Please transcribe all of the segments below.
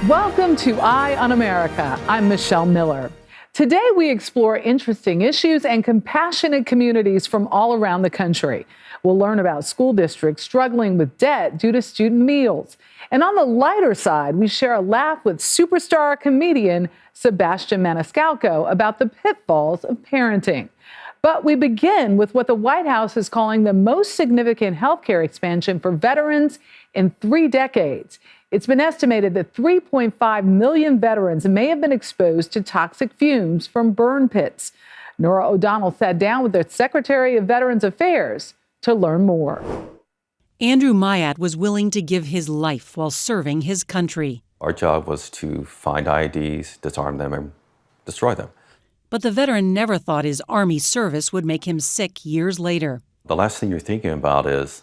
Welcome to Eye on America. I'm Michelle Miller. Today we explore interesting issues and compassionate communities from all around the country. We'll learn about school districts struggling with debt due to student meals. And on the lighter side, we share a laugh with superstar comedian Sebastian Maniscalco about the pitfalls of parenting. But we begin with what the White House is calling the most significant healthcare expansion for veterans in 3 decades. It's been estimated that 3.5 million veterans may have been exposed to toxic fumes from burn pits. Nora O'Donnell sat down with the Secretary of Veterans Affairs to learn more. Andrew Myatt was willing to give his life while serving his country. Our job was to find IEDs, disarm them, and destroy them. But the veteran never thought his Army service would make him sick years later. The last thing you're thinking about is,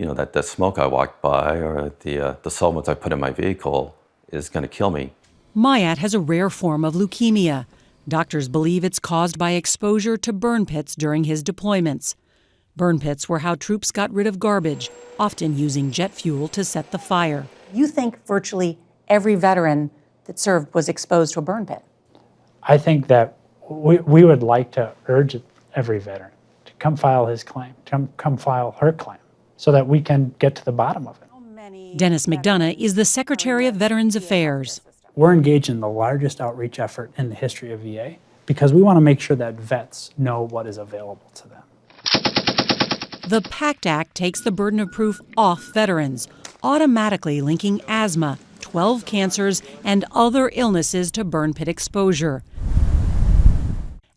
that the smoke I walked by or the solvents I put in my vehicle is going to kill me. Myatt has a rare form of leukemia. Doctors believe it's caused by exposure to burn pits during his deployments. Burn pits were how troops got rid of garbage, often using jet fuel to set the fire. You think virtually every veteran that served was exposed to a burn pit? I think that we would like to urge every veteran to come file his claim, to come file her claim, so that we can get to the bottom of it. Dennis McDonough is the Secretary of Veterans Affairs. We're engaged in the largest outreach effort in the history of VA because we want to make sure that vets know what is available to them. The PACT Act takes the burden of proof off veterans, automatically linking asthma, 12 cancers, and other illnesses to burn pit exposure.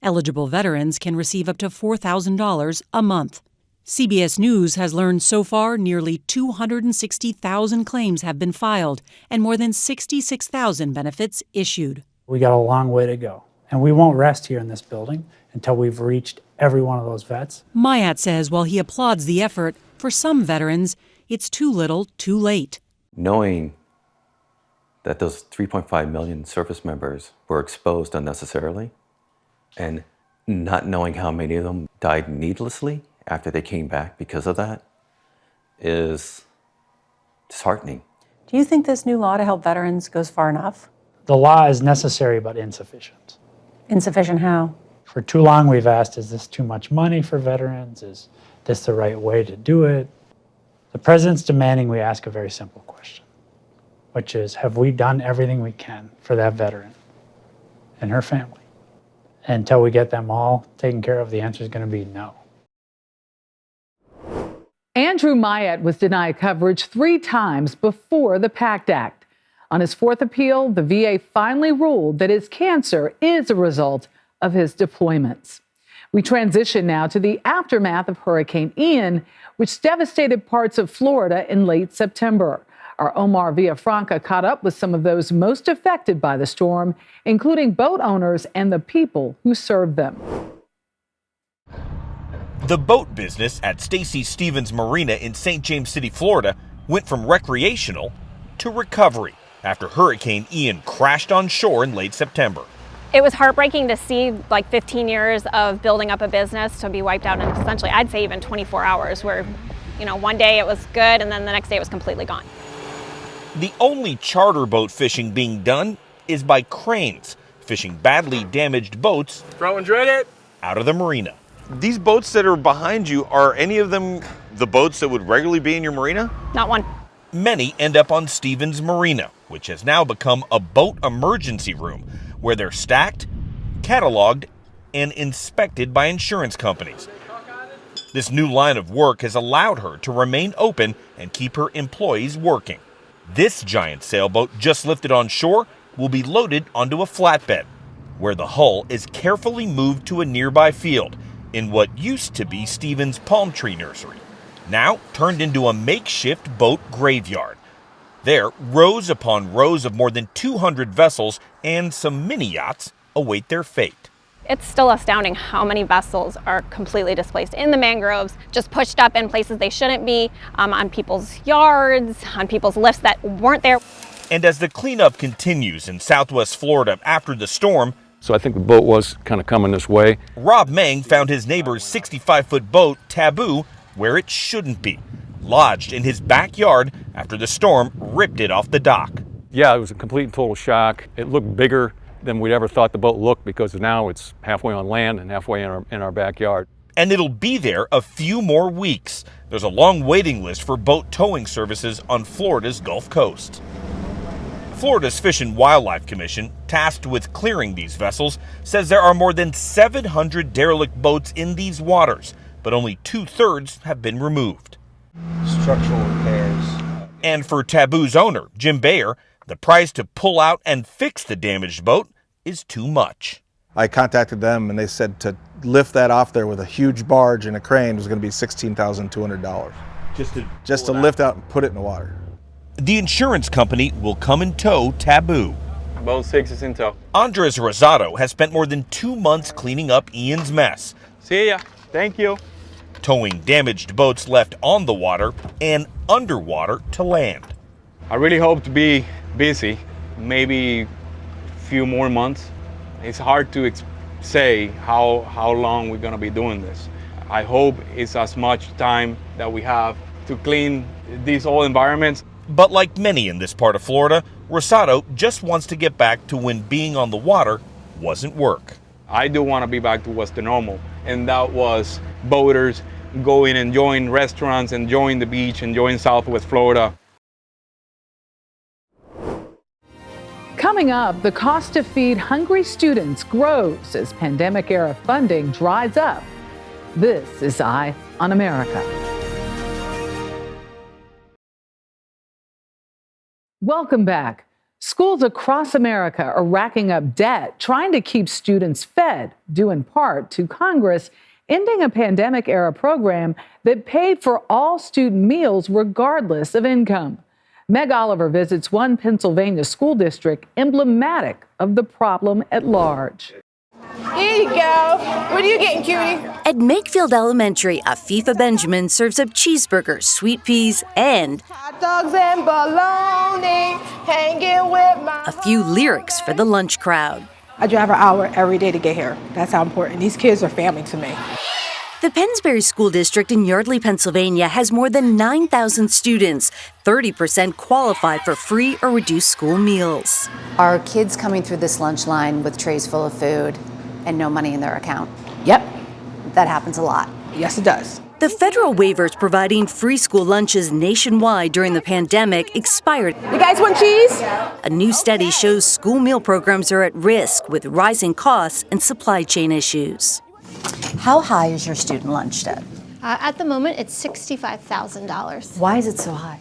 Eligible veterans can receive up to $4,000 a month. CBS News has learned so far nearly 260,000 claims have been filed and more than 66,000 benefits issued. We got a long way to go, and we won't rest here in this building until we've reached every one of those vets. Myatt says while he applauds the effort, for some veterans, it's too little, too late. Knowing that those 3.5 million service members were exposed unnecessarily and not knowing how many of them died needlessly after they came back because of that is disheartening. Do you think this new law to help veterans goes far enough? The law is necessary but insufficient. Insufficient how? For too long we've asked, is this too much money for veterans? Is this the right way to do it? The president's demanding we ask a very simple question, which is, have we done everything we can for that veteran and her family? Until we get them all taken care of, the answer is going to be no. Andrew Myatt was denied coverage 3 times before the PACT Act. On his 4th appeal, the VA finally ruled that his cancer is a result of his deployments. We transition now to the aftermath of Hurricane Ian, which devastated parts of Florida in late September. Our Omar Villafranca caught up with some of those most affected by the storm, including boat owners and the people who served them. The boat business at Stacy Stevens Marina in St. James City, Florida, went from recreational to recovery after Hurricane Ian crashed on shore in late September. It was heartbreaking to see 15 years of building up a business to be wiped out in essentially, I'd say even 24 hours, where, one day it was good and then the next day it was completely gone. The only charter boat fishing being done is by cranes, fishing badly damaged boats out of the marina. These boats that are behind you, are any of them the boats that would regularly be in your marina? Not one. Many end up on Stevens Marina, which has now become a boat emergency room, where they're stacked, cataloged, and inspected by insurance companies. This new line of work has allowed her to remain open and keep her employees working. This giant sailboat just lifted on shore will be loaded onto a flatbed, where the hull is carefully moved to a nearby field in what used to be Stevens Palm Tree Nursery, now turned into a makeshift boat graveyard. There, rows upon rows of more than 200 vessels and some mini yachts await their fate. It's still astounding how many vessels are completely displaced in the mangroves, just pushed up in places they shouldn't be, on people's yards, on people's lifts that weren't there. And as the cleanup continues in Southwest Florida after the storm, So I think the boat was kind of coming this way. Rob Mang found his neighbor's 65-foot boat, Taboo, where it shouldn't be, lodged in his backyard after the storm ripped it off the dock. Yeah, it was a complete and total shock. It looked bigger than we'd ever thought the boat looked because now it's halfway on land and halfway in our backyard. And it'll be there a few more weeks. There's a long waiting list for boat towing services on Florida's Gulf Coast. Florida's Fish and Wildlife Commission, tasked with clearing these vessels, says there are more than 700 derelict boats in these waters, but only 2/3 have been removed. Structural repairs. And for Taboo's owner, Jim Bayer, the price to pull out and fix the damaged boat is too much. I contacted them and they said to lift that off there with a huge barge and a crane was going to be $16,200. Just to lift out and put it in the water. The insurance company will come and tow Taboo. Boat 6 is in tow. Andres Rosado has spent more than 2 months cleaning up Ian's mess, See ya. Thank you. towing damaged boats left on the water and underwater to land. I really hope to be busy, maybe a few more months. It's hard to say how long we're gonna be doing this. I hope it's as much time that we have to clean these old environments. But like many in this part of Florida, Rosado just wants to get back to when being on the water wasn't work. I do want to be back to what's the normal, and that was boaters going and enjoying restaurants, enjoying the beach, enjoying Southwest Florida. Coming up, the cost to feed hungry students grows as pandemic-era funding dries up. This is Eye on America. Welcome back. Schools across America are racking up debt, trying to keep students fed, due in part to Congress ending a pandemic-era program that paid for all student meals regardless of income. Meg Oliver visits one Pennsylvania school district emblematic of the problem at large. Here you go. What are you getting, cutie? At Makefield Elementary, Afifa Benjamin serves up cheeseburgers, sweet peas, and Hot dogs and bologna, hanging with my... a few lyrics for the lunch crowd. I drive an hour every day to get here. That's how important. These kids are family to me. The Pennsbury School District in Yardley, Pennsylvania has more than 9,000 students. 30% qualify for free or reduced school meals. Are kids coming through this lunch line with trays full of food and no money in their account? Yep. That happens a lot. Yes, it does. The federal waivers providing free school lunches nationwide during the pandemic expired. You guys want cheese? A new study shows school meal programs are at risk with rising costs and supply chain issues. How high is your student lunch debt? At the moment, it's $65,000. Why is it so high?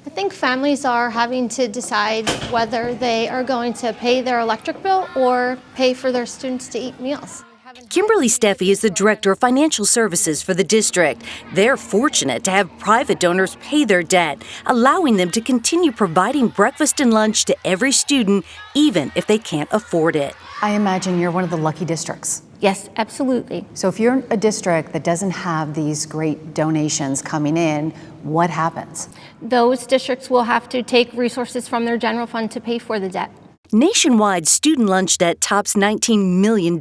I think families are having to decide whether they are going to pay their electric bill or pay for their students to eat meals. Kimberly Steffi is the Director of Financial Services for the district. They're fortunate to have private donors pay their debt, allowing them to continue providing breakfast and lunch to every student, even if they can't afford it. I imagine you're one of the lucky districts. Yes, absolutely. So if you're a district that doesn't have these great donations coming in, what happens? Those districts will have to take resources from their general fund to pay for the debt. Nationwide, student lunch debt tops $19 million.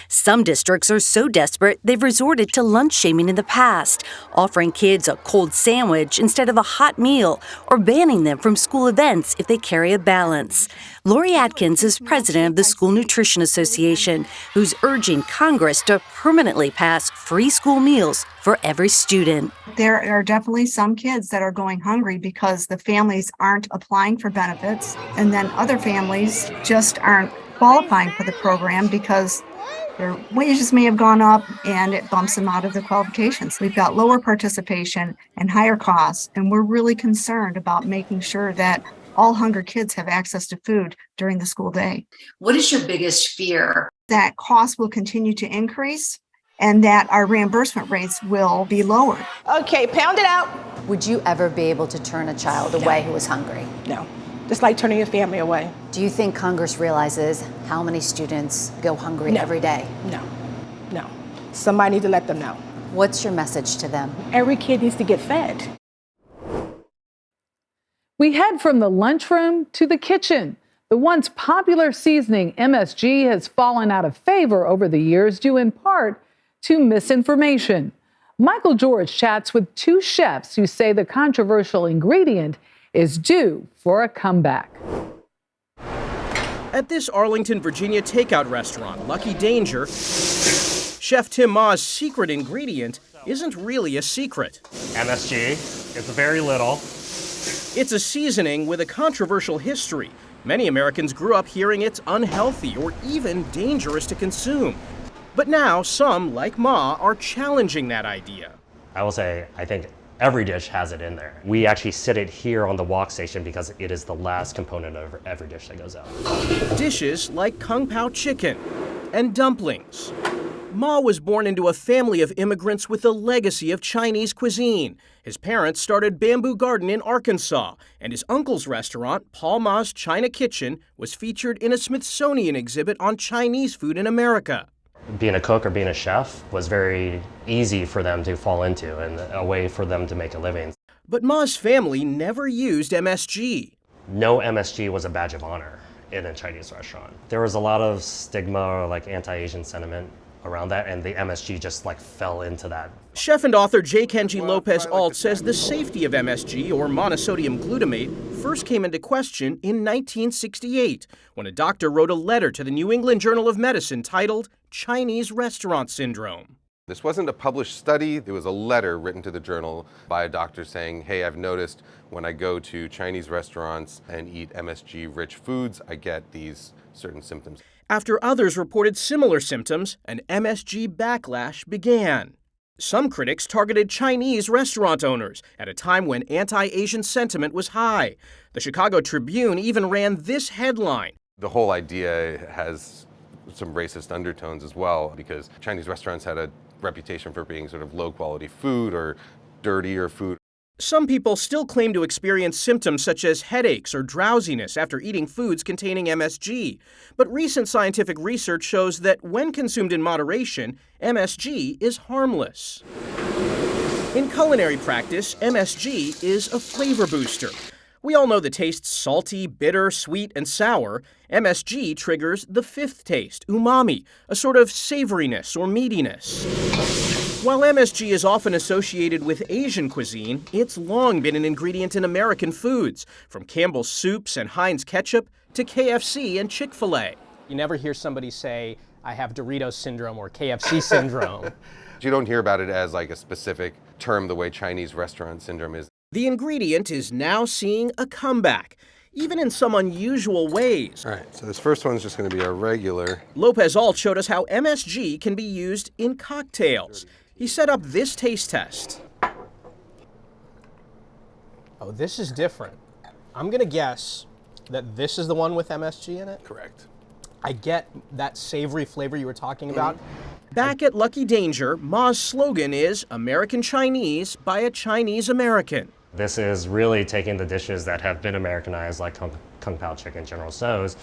Some districts are so desperate they've resorted to lunch shaming in the past, offering kids a cold sandwich instead of a hot meal, or banning them from school events if they carry a balance. Lori Atkins is president of the School Nutrition Association, who's urging Congress to permanently pass free school meals for every student. There are definitely some kids that are going hungry because the families aren't applying for benefits, and then other families just aren't qualifying for the program because their wages may have gone up and it bumps them out of the qualifications. We've got lower participation and higher costs, and we're really concerned about making sure that all hungry kids have access to food during the school day. What is your biggest fear? That costs will continue to increase and that our reimbursement rates will be lowered. Okay, pound it out. Would you ever be able to turn a child away who was hungry? No. Just like turning your family away. Do you think Congress realizes how many students go hungry every day? No. Somebody needs to let them know. What's your message to them? Every kid needs to get fed. We head from the lunchroom to the kitchen. The once popular seasoning MSG has fallen out of favor over the years, due in part to misinformation. Michael George chats with two chefs who say the controversial ingredient is due for a comeback. At this Arlington, Virginia takeout restaurant, Lucky Danger, Chef Tim Ma's secret ingredient isn't really a secret. MSG, it's very little. It's a seasoning with a controversial history. Many Americans grew up hearing it's unhealthy or even dangerous to consume. But now some, like Ma, are challenging that idea. I will say, I think every dish has it in there. We actually sit it here on the wok station because it is the last component of every dish that goes out. Dishes like Kung Pao chicken and dumplings. Ma was born into a family of immigrants with a legacy of Chinese cuisine. His parents started Bamboo Garden in Arkansas, and his uncle's restaurant, Paul Ma's China Kitchen, was featured in a Smithsonian exhibit on Chinese food in America. Being a cook or being a chef was very easy for them to fall into and a way for them to make a living. But Ma's family never used MSG. No MSG was a badge of honor in a Chinese restaurant. There was a lot of stigma or like anti-Asian sentiment around that, and the MSG just like fell into that. Chef and author J. Kenji Lopez-Alt says the safety of MSG, or monosodium glutamate, first came into question in 1968 when a doctor wrote a letter to the New England Journal of Medicine titled Chinese Restaurant Syndrome. This wasn't a published study. It was a letter written to the journal by a doctor saying, hey, I've noticed when I go to Chinese restaurants and eat MSG-rich foods, I get these certain symptoms. After others reported similar symptoms, an MSG backlash began. Some critics targeted Chinese restaurant owners at a time when anti-Asian sentiment was high. The Chicago Tribune even ran this headline. The whole idea has some racist undertones as well, because Chinese restaurants had a reputation for being sort of low-quality food or dirtier food. Some people still claim to experience symptoms such as headaches or drowsiness after eating foods containing MSG. But recent scientific research shows that when consumed in moderation, MSG is harmless. In culinary practice, MSG is a flavor booster. We all know the tastes salty, bitter, sweet, and sour. MSG triggers the fifth taste, umami, a sort of savoriness or meatiness. While MSG is often associated with Asian cuisine, it's long been an ingredient in American foods, from Campbell's soups and Heinz ketchup to KFC and Chick-fil-A. You never hear somebody say, I have Doritos syndrome or KFC syndrome. You don't hear about it as like a specific term the way Chinese restaurant syndrome is. The ingredient is now seeing a comeback, even in some unusual ways. All right, so this first one's just going to be our regular. Lopez-Alt showed us how MSG can be used in cocktails. He set up this taste test. Oh, this is different. I'm going to guess that this is the one with MSG in it? Correct. I get that savory flavor you were talking about. Back at Lucky Danger, Ma's slogan is American Chinese by a Chinese American. This is really taking the dishes that have been Americanized, like Kung Pao chicken, General Tso's,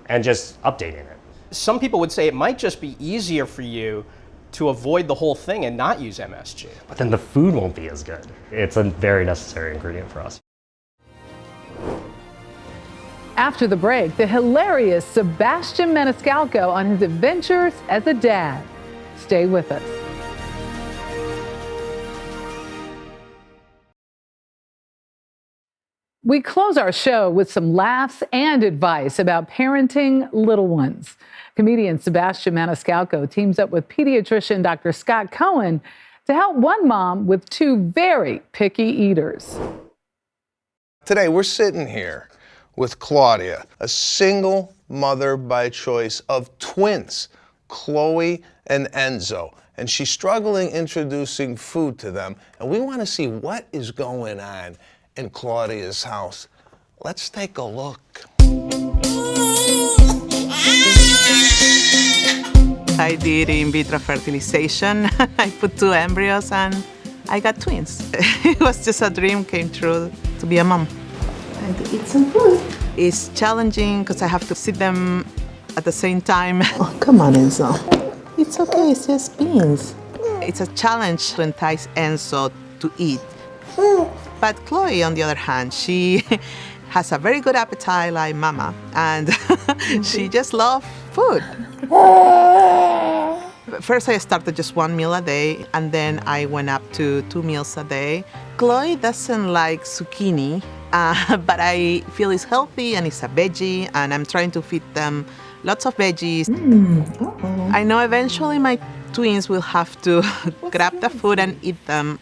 and just updating it. Some people would say it might just be easier for you to avoid the whole thing and not use MSG. But then the food won't be as good. It's a very necessary ingredient for us. After the break, the hilarious Sebastian Maniscalco on his adventures as a dad. Stay with us. We close our show with some laughs and advice about parenting little ones. Comedian Sebastian Maniscalco teams up with pediatrician Dr. Scott Cohen to help one mom with two very picky eaters. Today, we're sitting here with Claudia, a single mother by choice of twins, Chloe and Enzo. And she's struggling introducing food to them. And we want to see what is going on in Claudia's house. Let's take a look. I did in vitro fertilization. I put 2 embryos and I got twins. It was just a dream came true to be a mom. And to eat some food. It's challenging because I have to see them at the same time. Oh, come on, Enzo. It's okay, it's just beans. It's a challenge to entice Enzo to eat. But Chloe, on the other hand, she has a very good appetite like Mama, and she just loves food. First, I started just 1 meal a day, and then I went up to 2 meals a day. Chloe doesn't like zucchini but I feel it's healthy and it's a veggie, and I'm trying to feed them lots of veggies. I know eventually my twins will have to grab the food and eat them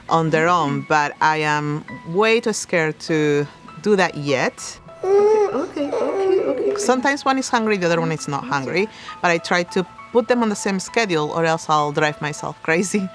on their own, but I am way too scared to do that yet. Okay. Sometimes one is hungry, the other one is not hungry, but I try to put them on the same schedule or else I'll drive myself crazy.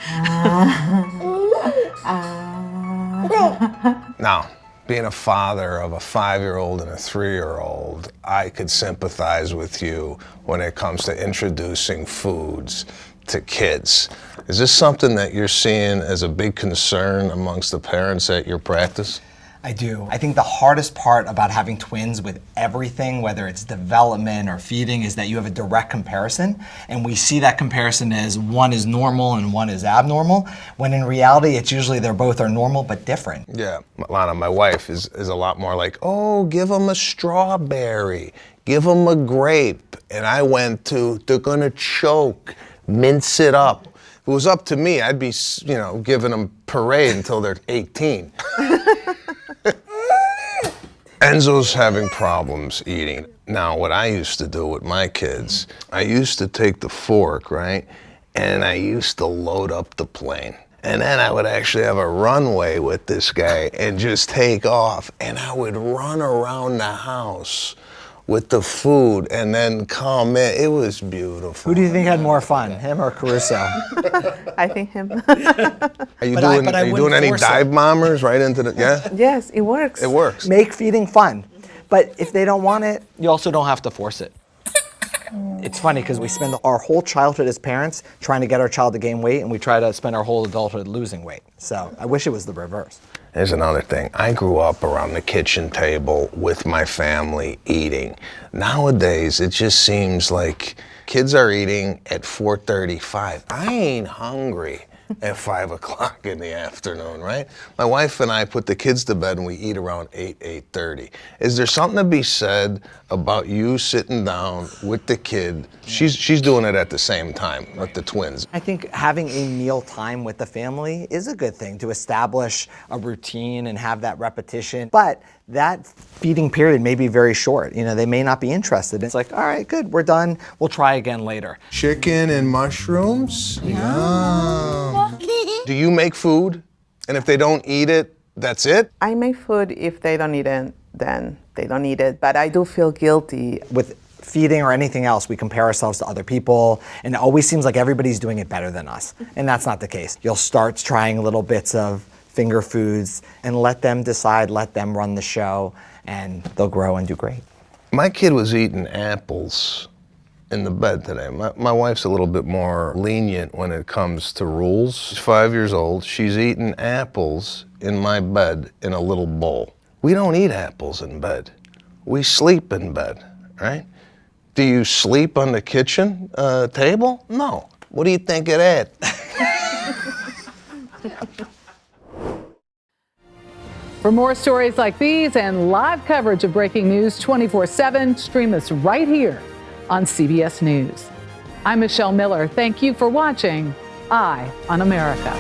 Now, being a father of a 5-year-old and a 3-year-old, I could sympathize with you when it comes to introducing foods to kids. Is this something that you're seeing as a big concern amongst the parents at your practice? I do. I think the hardest part about having twins with everything, whether it's development or feeding, is that you have a direct comparison. And we see that comparison as one is normal and one is abnormal, when in reality, it's usually they're both are normal but different. Yeah, Lana, my wife is a lot more like, oh, give them a strawberry, give them a grape. And I went to, they're gonna choke, mince it up. If it was up to me, I'd be, giving them puree until they're 18. Enzo's having problems eating. Now, what I used to do with my kids, I used to take the fork, right? And I used to load up the plane. And then I would actually have a runway with this guy and just take off. And I would run around the house with the food and then come in. It was beautiful. Who do you think had more fun, him or Caruso? I think him. Are you doing any dive bombers right into the, yeah? Yes, it works. It works. Make feeding fun. But if they don't want it, you also don't have to force it. It's funny because we spend our whole childhood as parents trying to get our child to gain weight, and we try to spend our whole adulthood losing weight. So I wish it was the reverse. Here's another thing. I grew up around the kitchen table with my family eating. Nowadays, it just seems like kids are eating at 4:35. I ain't hungry at 5 o'clock in the afternoon, right? My wife and I put the kids to bed and we eat around 8:30. Is there something to be said about you sitting down with the kid? She's doing it at the same time with the twins. I think having a meal time with the family is a good thing to establish a routine and have that repetition. But that feeding period may be very short. They may not be interested. It's like, all right, good, we're done. We'll try again later. Chicken and mushrooms? Yum. Do you make food? And if they don't eat it, that's it? I make food. If they don't eat it, then they don't eat it. But I do feel guilty. With feeding or anything else, we compare ourselves to other people, and it always seems like everybody's doing it better than us. And that's not the case. You'll start trying little bits of finger foods and let them decide, let them run the show, and they'll grow and do great. My kid was eating apples in the bed today. My wife's a little bit more lenient when it comes to rules. She's 5 years old. She's eating apples in my bed in a little bowl. We don't eat apples in bed. We sleep in bed, right? Do you sleep on the kitchen table? No. What do you think of that? For more stories like these and live coverage of breaking news 24/7, stream us right here on CBS News. I'm Michelle Miller. Thank you for watching Eye on America.